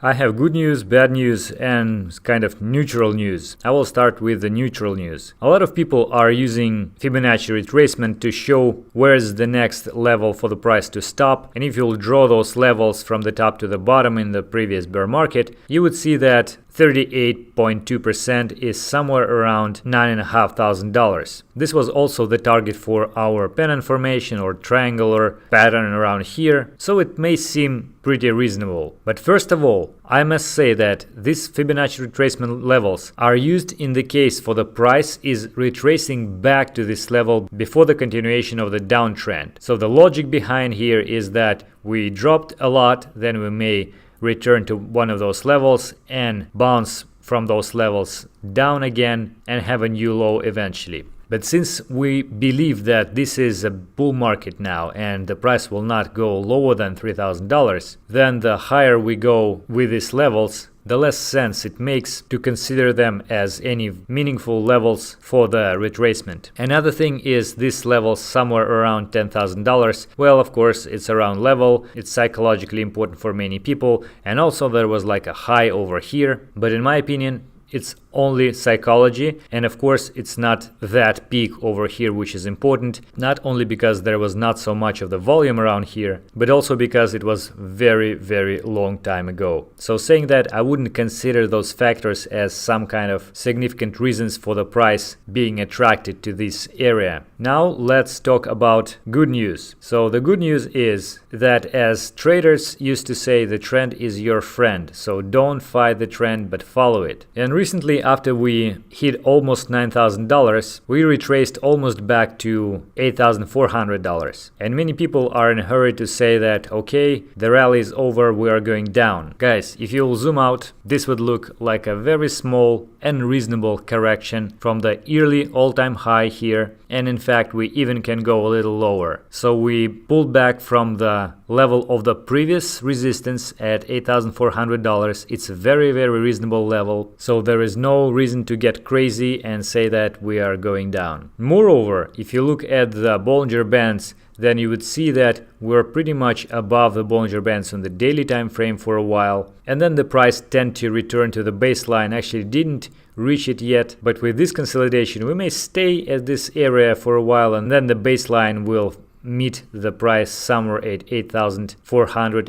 I have good news, bad news, and kind of neutral news. I will start with the neutral news. A lot of people are using Fibonacci retracement to show where is the next level for the price to stop. And if you'll draw those levels from the top to the bottom in the previous bear market, you would see that 38.2% is somewhere around $9,500. This was also the target for our pennant formation or triangular pattern around here, so it may seem pretty reasonable. But first of all, I must say that these Fibonacci retracement levels are used in the case for the price is retracing back to this level before the continuation of the downtrend. So the logic behind here is that we dropped a lot, then we may return to one of those levels and bounce from those levels down again and have a new low eventually. But since we believe that this is a bull market now and the price will not go lower than $3,000, then the higher we go with these levels, the less sense it makes to consider them as any meaningful levels for the retracement. Another thing is this level somewhere around $10,000. Well, of course, it's around level. It's psychologically important for many people. And also there was like a high over here. But in my opinion, it's only psychology, and of course it's not that peak over here which is important, not only because there was not so much of the volume around here, but also because it was very long time ago. So saying that, I wouldn't consider those factors as some kind of significant reasons for the price being attracted to this area. Now let's talk about good news. So the good news is that, as traders used to say, the trend is your friend, so don't fight the trend but follow it. And recently, after we hit almost $9,000, we retraced almost back to $8,400. And many people are in a hurry to say that, okay, the rally is over, we are going down. Guys, if you'll zoom out, this would look like a very small and reasonable correction from the yearly all-time high here. And in fact, we even can go a little lower. So we pulled back from the level of the previous resistance at $8,400. It's a very reasonable level. So there is no reason to get crazy and say that we are going down. Moreover, if you look at the Bollinger Bands, then you would see that we're pretty much above the Bollinger Bands on the daily time frame for a while, and then the price tend to return to the baseline. Actually didn't reach it yet, but with this consolidation we may stay at this area for a while, and then the baseline will meet the price somewhere at $8,400,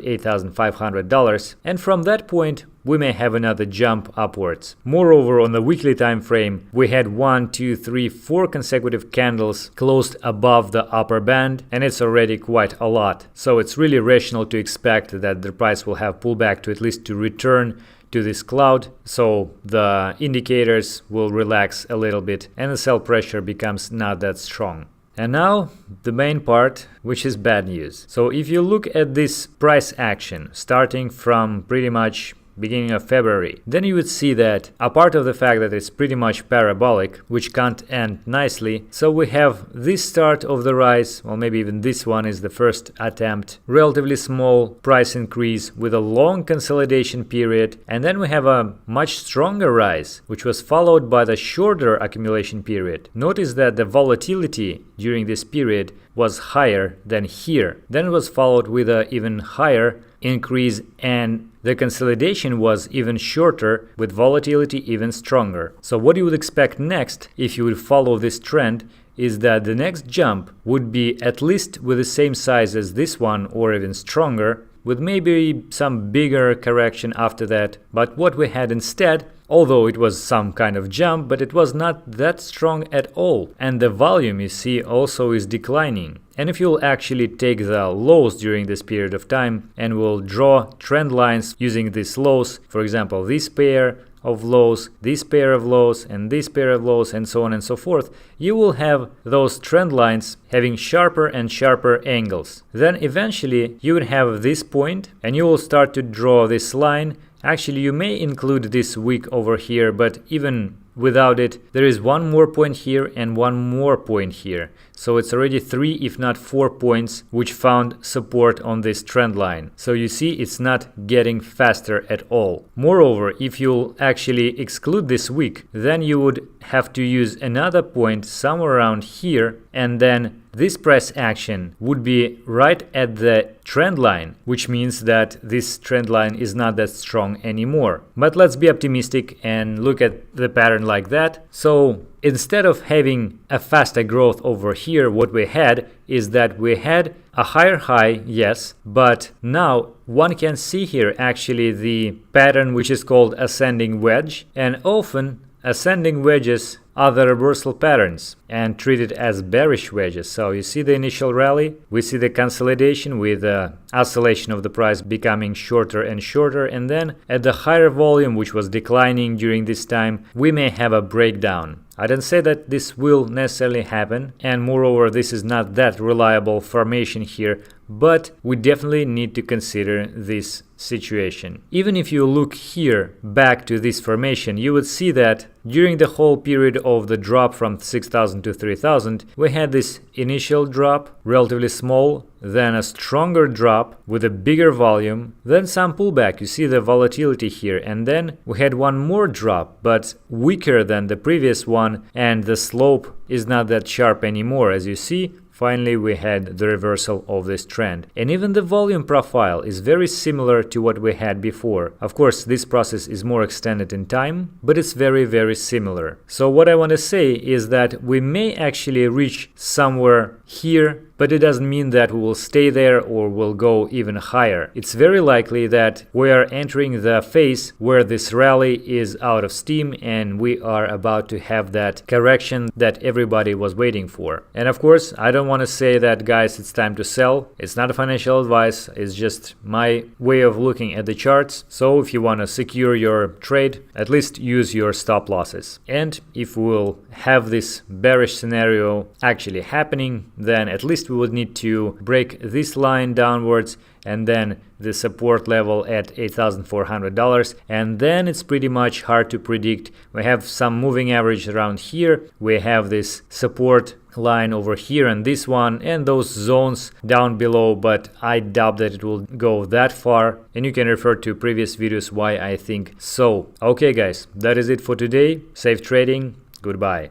$8,500, and from that point we may have another jump upwards. Moreover, on the weekly time frame, we had 1, 2, 3, 4 consecutive candles closed above the upper band, and it's already quite a lot. So it's really rational to expect that the price will have pullback to at least to return to this cloud, so the indicators will relax a little bit and the sell pressure becomes not that strong. And now the main part, which is bad news. So if you look at this price action starting from pretty much beginning of February, then you would see that apart of the fact that it's pretty much parabolic, which can't end nicely, so we have this start of the rise, well, maybe even this one is the first attempt, relatively small price increase with a long consolidation period, and then we have a much stronger rise, which was followed by the shorter accumulation period. Notice that the volatility during this period was higher than here. Then it was followed with an even higher increase, and the consolidation was even shorter with volatility even stronger. So what you would expect next if you would follow this trend is that the next jump would be at least with the same size as this one or even stronger, with maybe some bigger correction after that. But what we had instead, although it was some kind of jump, but it was not that strong at all. And the volume, you see, also is declining. And if you'll actually take the lows during this period of time and we'll draw trend lines using these lows, for example, this pair of lows, this pair of lows, and this pair of lows, and so on and so forth, you will have those trend lines having sharper and sharper angles. Then eventually you would have this point and you will start to draw this line. Actually, you may include this wick over here, but even without it, there is one more point here and one more point here. So it's already 3, if not 4 points which found support on this trend line. So you see, it's not getting faster at all. Moreover, if you'll actually exclude this wick, then you would have to use another point somewhere around here and then this price action would be right at the trend line, which means that this trend line is not that strong anymore. But let's be optimistic and look at the pattern like that. So instead of having a faster growth over here, what we had is that we had a higher high, yes, but now one can see here actually the pattern which is called ascending wedge, and often ascending wedges are the reversal patterns and treated as bearish wedges. So you see the initial rally, we see the consolidation with the oscillation of the price becoming shorter and shorter, and then at the higher volume, which was declining during this time, we may have a breakdown. I don't say that this will necessarily happen, and moreover this is not that reliable formation here, but we definitely need to consider this situation. Even if you look here back to this formation, you would see that during the whole period of the drop from 6,000 to 3,000, we had this initial drop, relatively small, then a stronger drop with a bigger volume, then some pullback. You see the volatility here, and then we had one more drop, but weaker than the previous one, and the slope is not that sharp anymore, as you see. Finally, we had the reversal of this trend. And even the volume profile is very similar to what we had before. Of course, this process is more extended in time, but it's very, very similar. So what I want to say is that we may actually reach somewhere here, but it doesn't mean that we will stay there or will go even higher. It's very likely that we are entering the phase where this rally is out of steam and we are about to have that correction that everybody was waiting for. And of course, I don't want to say that, guys, it's time to sell. It's not a financial advice, it's just my way of looking at the charts. So if you want to secure your trade, at least use your stop losses. And if we'll have this bearish scenario actually happening, then at least we would need to break this line downwards and then the support level at $8,400, and then it's pretty much hard to predict. We have some moving average around here, we have this support line over here and this one and those zones down below, but I doubt that it will go that far, and you can refer to previous videos why I think so. Okay guys, that is it for today. Safe trading, goodbye.